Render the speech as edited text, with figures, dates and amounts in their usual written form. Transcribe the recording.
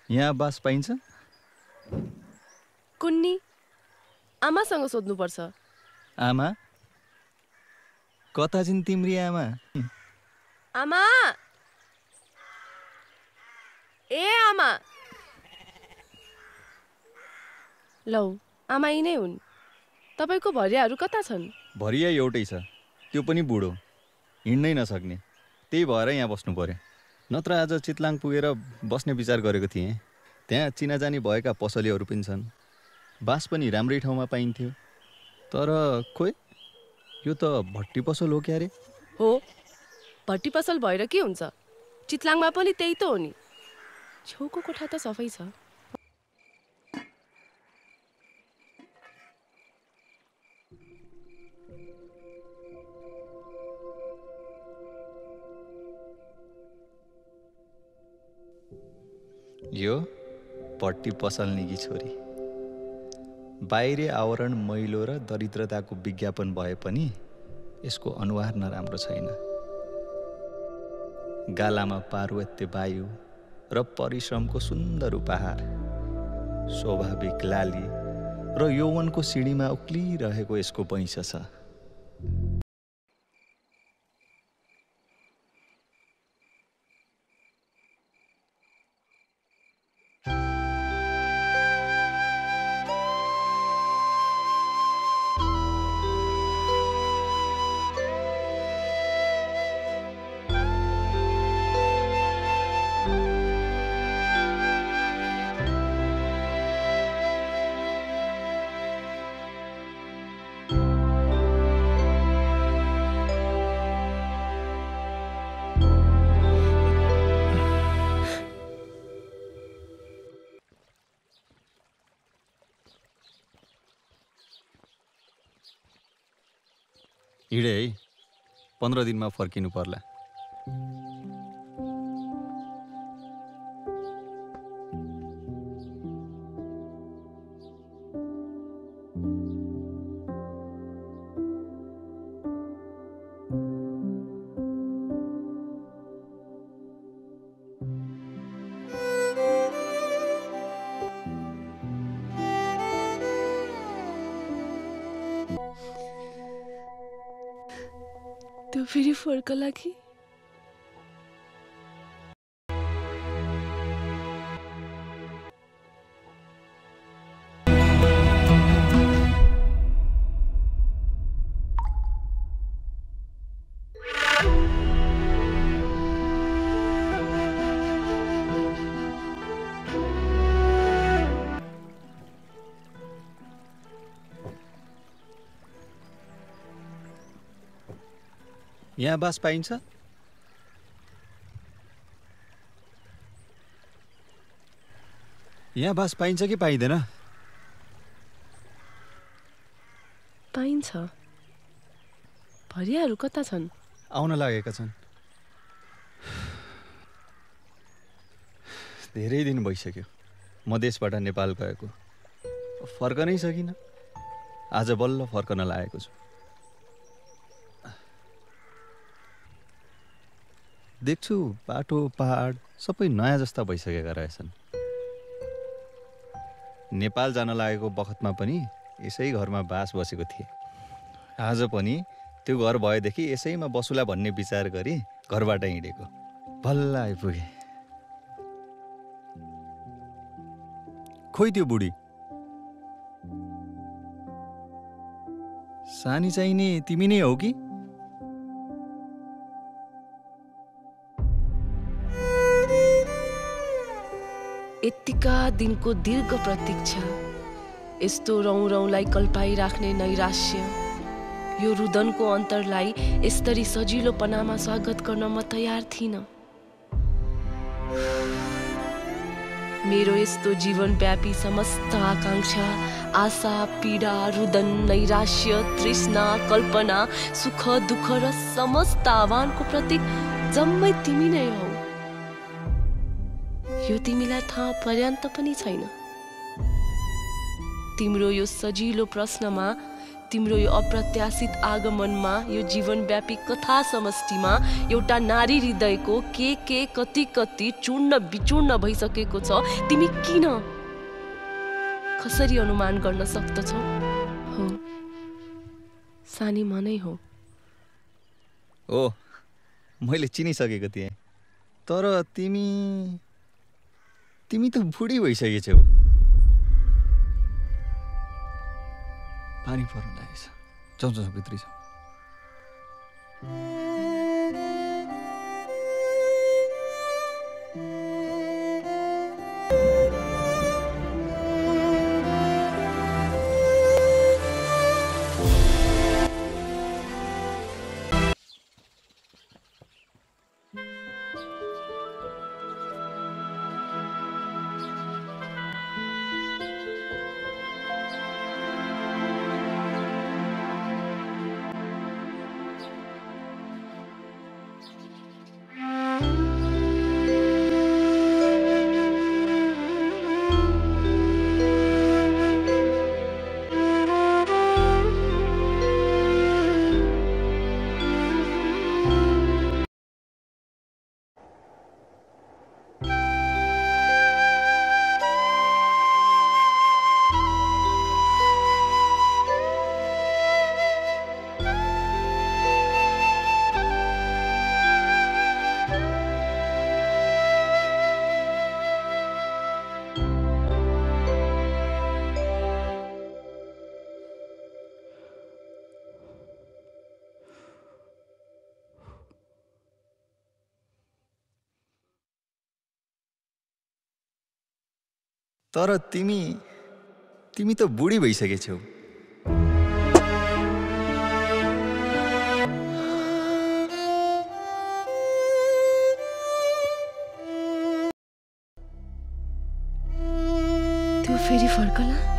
यहाँ बास पाइन्छ? कुन्नी आमासँग सोध्नुपर्छ। आमा कता छिन् तिम्री आमा? आमा ए आमा लौ आमा यिनै हुन्। तपाईको भरियाहरू कता छन्? भरिया एउटै छ, त्यो पनि बुढो, हिँड्नै नसक्ने। त्यही भएर यहाँ बस्नु पर्यो। नत्र आज चितलाङ पुगेर बस्ने विचार गरेको थिएँ। त्यहाँ चिनाजानी भएका पसलेहरू पनि छन्, बास पनि राम्रै ठाउँमा पाइन्थ्यो। तर खोइ यो त भट्टी पसल हो क्यारे? हो, भट्टी पसल भएर के हुन्छ? चितलाङमा पनि त्यही त हो नि। छेउको कोठा त सफै छ। यो भट्टी पसल्नेकी छोरी। बाहिरी आवरण मैलो र दरिद्रताको विज्ञापन भए पनि यसको अनुहार नराम्रो छैन। गालामा पार्वत्य वायु र परिश्रमको सुन्दर उपहार, स्वाभाविक लाली र यौवनको सिँढीमा उक्लिरहेको यसको पैसा छ। हिँडे है, 15 दिनमा फर्किनु पर्ला। त्यो फेरि फर्क लागि यहाँ बास पाइन्छ? यहाँ बास पाइन्छ कि पाइँदैन? पाइन्छ। भरियाहरू कता छन्? आउन लागेका छन्। धेरै दिन भइसक्यो मधेसबाट नेपाल गएको, फर्कनै सकिन। आज बल्ल फर्कन लागेको छु। देख्छु बाटो पहाड सबै नयाँ जस्ता भइसकेका रहेछन्। नेपाल जान लागेको बखतमा पनि यसै घरमा बास बसेको थिएँ। आज पनि त्यो घर भएदेखि यसैमा बसुला भन्ने विचार गरी घरबाट हिँडेको। बल्ल आइपुगे। खोइ त्यो बुढी सानी चाहिने तिमी नै हौ कि? यतिका दिनको दीर्घ प्रतीक्षा, यस्तो रौँ-रौँलाई कल्पाइराख्ने नैराश्य, यो रुदनको अन्तरलाई यसरी सजिलोपनामा स्वागत गर्न म तयार थिइनँ। मेरो यस्तो जीवनव्यापी समस्त आकांक्षा, आशा, पीडा, रुदन, नैराश्य, तृष्णा, कल्पना, सुख, दुःख र समस्त आह्वानको प्रतीक जम्मै तिमी नै हौ। यो तिमीलाई थाहा पर्यान्त पनि छैन। तिम्रो यो सजिलो प्रश्नमा तिम्रो यो अप्रत्याशित आगमनमा यो जीवनव्यापी कथा समष्टिमा एउटा नारी हृदयको के कति कति चूर्ण विचूर्ण भइसकेको छ तिमी किन कसरी अनुमान गर्न सक्दछौ? हो, सानी मनै हो। ओ, मैले चिनिसकेको थिएँ। तर तिमी त बुढी भइसकेछौ। पानी पर्न लागेछ। जाउँ भित्री जाउँ। तर तिमी त बुढी भइसकेछौ। त्यो फेरि फर्कला?